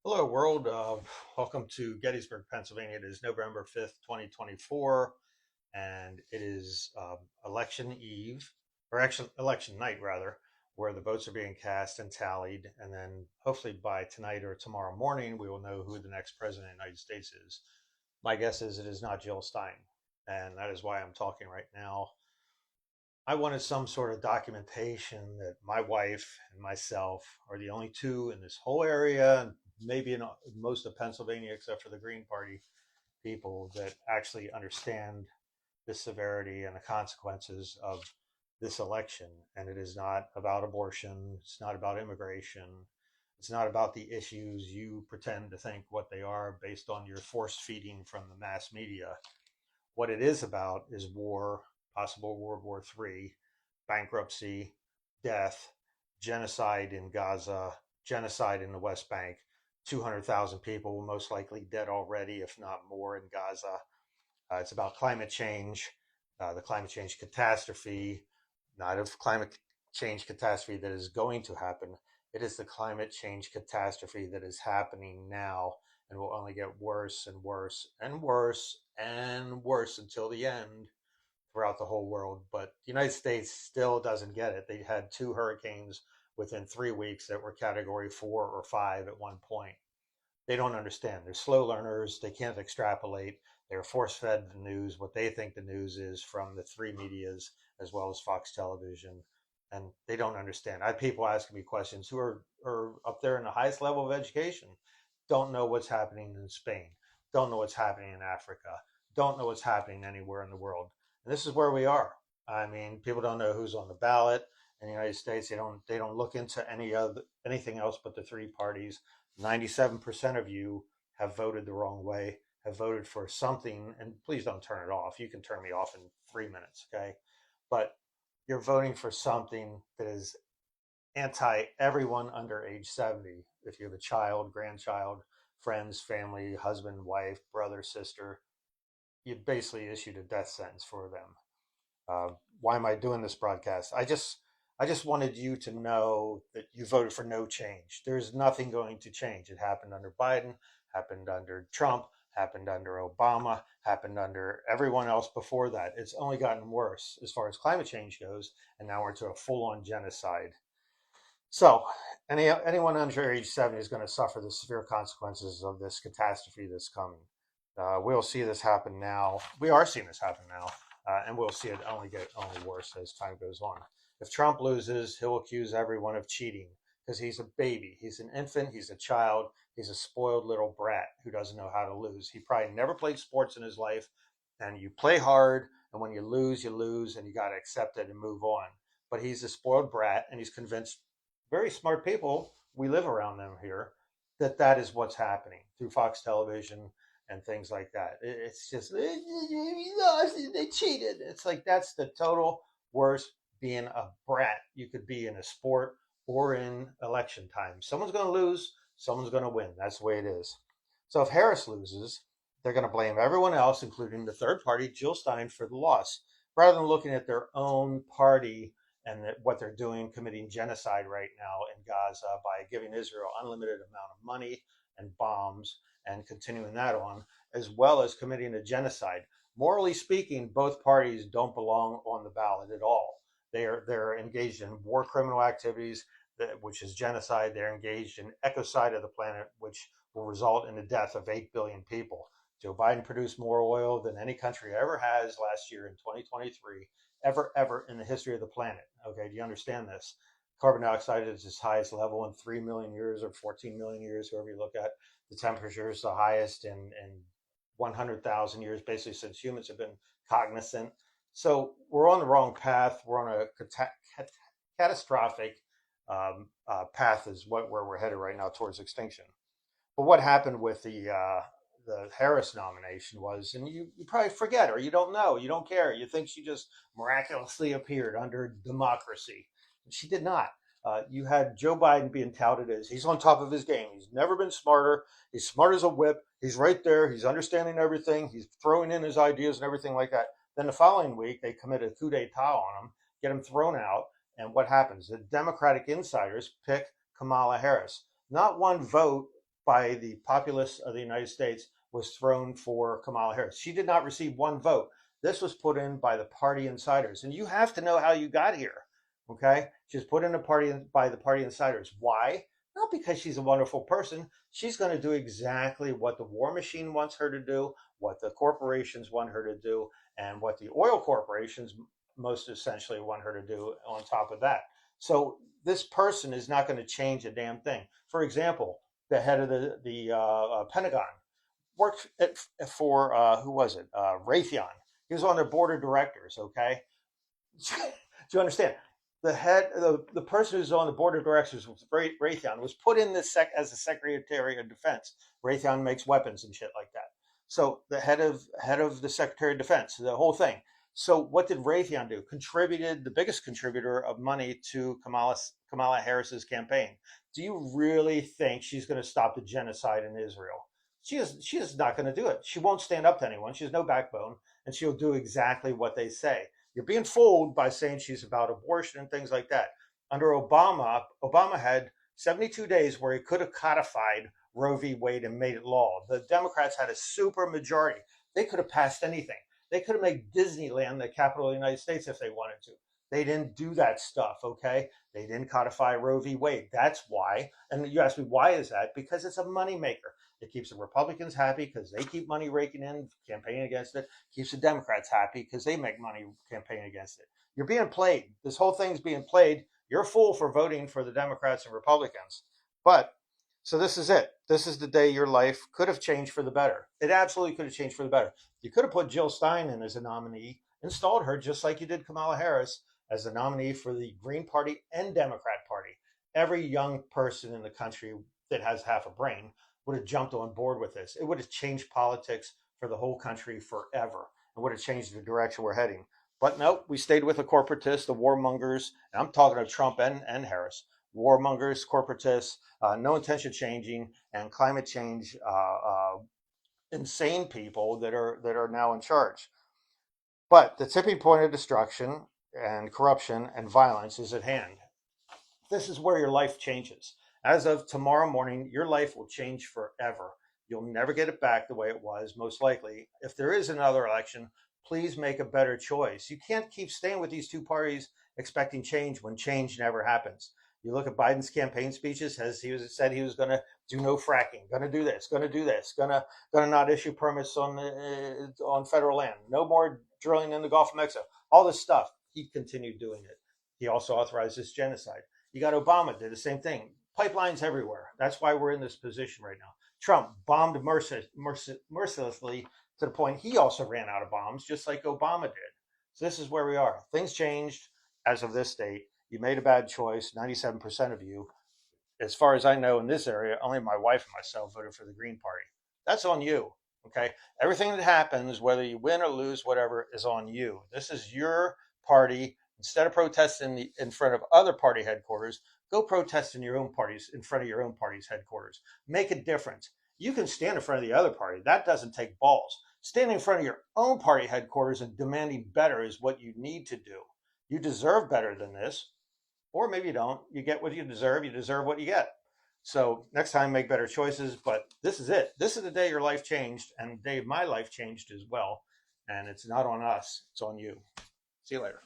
Hello, world. Welcome to Gettysburg, Pennsylvania. It is November 5th, 2024, and it is election eve, or actually election night, rather, where the votes are being cast and tallied. And then hopefully by tonight or tomorrow morning, we will know who the next president of the United States is. My guess is it is not Jill Stein, and that is why I'm talking right now. I wanted some sort of documentation that my wife and myself are the only two in this whole area, and maybe in most of Pennsylvania, except for the Green Party people, that actually understand the severity and the consequences of this election. And it is not about abortion, it's not about immigration, it's not about the issues you pretend to think what they are based on your force feeding from the mass media. What it is about is war, possible World War III, bankruptcy, death, genocide in Gaza, genocide in the West Bank. 200,000 people, most likely dead already, if not more, in Gaza. It's about climate change, the climate change catastrophe, not of climate change catastrophe that is going to happen. It is the climate change catastrophe that is happening now and will only get worse and worse and worse and worse until the end throughout the whole world. But the United States still doesn't get it. They had two hurricanes within 3 weeks that were category 4 or 5 at one point. They don't understand. They're slow learners. They can't extrapolate. They're force fed the news, what they think the news is from the three medias, as well as Fox Television. And they don't understand. I have people asking me questions who are up there in the highest level of education, don't know what's happening in Spain, don't know what's happening in Africa, don't know what's happening anywhere in the world. And this is where we are. I mean, people don't know who's on the ballot in the United States. They don't look into anything else but the three parties. 97% of you have voted the wrong way, have voted for something, and please don't turn it off. You can turn me off in 3 minutes, okay? But you're voting for something that is anti everyone under age 70. If you have a child, grandchild, friends, family, husband, wife, brother, sister, you basically issued a death sentence for them. Why am I doing this broadcast? I just wanted you to know that you voted for no change. There's nothing going to change. It happened under Biden, happened under Trump, happened under Obama, happened under everyone else before that. It's only gotten worse as far as climate change goes, and now we're into a full-on genocide. So, anyone under age 70 is going to suffer the severe consequences of this catastrophe that's coming. We'll see this happen now. We are seeing this happen now, and we'll see it only worse as time goes on. If Trump loses, he'll accuse everyone of cheating because he's a baby, he's an infant, he's a child, he's a spoiled little brat who doesn't know how to lose. He probably never played sports in his life, and you play hard, and when you lose, and you got to accept it and move on. But he's a spoiled brat, and he's convinced very smart people, we live around them here, that that is what's happening through Fox Television and things like that. It's just they cheated. It's like that's the total worst being a brat you could be in a sport or in election time. Someone's going to lose, someone's going to win. That's the way it is. So if Harris loses, they're going to blame everyone else, including the third party, Jill Stein, for the loss, rather than looking at their own party and what they're doing, committing genocide right now in Gaza by giving Israel unlimited amount of money and bombs and continuing that on, as well as committing a genocide. Morally speaking, both parties don't belong on the ballot at all. They're engaged in war criminal activities, which is genocide. They're engaged in ecocide of the planet, which will result in the death of 8 billion people. Joe Biden produced more oil than any country ever has last year in 2023, ever in the history of the planet. Okay, do you understand this? Carbon dioxide is its highest level in 3 million years or 14 million years, whoever you look at. The temperature is the highest in 100,000 years, basically since humans have been cognizant. So we're on the wrong path. We're on a catastrophic path, is where we're headed right now towards extinction. But what happened with the Harris nomination was, and you probably forget, or you don't know, you don't care, you think she just miraculously appeared under democracy. She did not. You had Joe Biden being touted as he's on top of his game. He's never been smarter. He's smart as a whip. He's right there. He's understanding everything. He's throwing in his ideas and everything like that. Then the following week, they commit a coup d'etat on him, get him thrown out. And what happens? The Democratic insiders pick Kamala Harris. Not one vote by the populace of the United States was thrown for Kamala Harris. She did not receive one vote. This was put in by the party insiders. And you have to know how you got here. Okay? She was put in a party by the party insiders. Why? Not because she's a wonderful person. She's going to do exactly what the war machine wants her to do, what the corporations want her to do, and what the oil corporations most essentially want her to do on top of that. So this person is not going to change a damn thing. For example, the head of the Pentagon worked for who was it? Raytheon. He was on their board of directors. Okay, do you understand? The person who's on the board of directors was Raytheon was put in this as the Secretary of Defense. Raytheon makes weapons and shit like that. So the head of the Secretary of Defense, the whole thing. So what did Raytheon do? Contributed the biggest contributor of money to Kamala Harris's campaign. Do you really think she's going to stop the genocide in Israel? She is not going to do it. She won't stand up to anyone. She has no backbone, and she'll do exactly what they say. You're being fooled by saying she's about abortion and things like that. Under Obama, Obama had 72 days where he could have codified Roe v. Wade and made it law. The Democrats had a super majority. They could have passed anything. They could have made Disneyland the capital of the United States if they wanted to. They didn't do that stuff, okay? They didn't codify Roe v. Wade. That's why. And you ask me, why is that? Because it's a moneymaker. It keeps the Republicans happy because they keep money raking in, campaigning against it. Keeps the Democrats happy because they make money campaigning against it. You're being played. This whole thing's being played. You're a fool for voting for the Democrats and Republicans. But, so this is it. This is the day your life could have changed for the better. It absolutely could have changed for the better. You could have put Jill Stein in as a nominee, installed her just like you did Kamala Harris as a nominee for the Green Party and Democrat Party. Every young person in the country that has half a brain would have jumped on board with this. It would have changed politics for the whole country forever. It would have changed the direction we're heading. But nope, we stayed with the corporatists, the warmongers, and I'm talking to Trump and Harris. Warmongers, corporatists, no intention changing, and climate change insane people that are now in charge. But the tipping point of destruction and corruption and violence is at hand. This is where your life changes. As of tomorrow morning, your life will change forever. You'll never get it back the way it was, most likely. If there is another election, please make a better choice. You can't keep staying with these two parties expecting change when change never happens. You look at Biden's campaign speeches, as said he was going to do no fracking, going to do this, going to do this, going to not issue permits on federal land, no more drilling in the Gulf of Mexico, all this stuff. He continued doing it. He also authorized this genocide. You got Obama did the same thing. Pipelines everywhere. That's why we're in this position right now. Trump bombed mercilessly to the point he also ran out of bombs, just like Obama did. So this is where we are. Things changed as of this date. You made a bad choice. 97% of you, as far as I know in this area, only my wife and myself voted for the Green Party. That's on you. Okay. Everything that happens, whether you win or lose, whatever, is on you. This is your party. Instead of protesting in front of other party headquarters, go protest in your own parties, in front of your own party's headquarters. Make a difference. You can stand in front of the other party. That doesn't take balls. Standing in front of your own party headquarters and demanding better is what you need to do. You deserve better than this. Or maybe you don't. You get what you deserve. You deserve what you get. So next time, make better choices. But this is it. This is the day your life changed, and the day my life changed as well. And it's not on us. It's on you. See you later.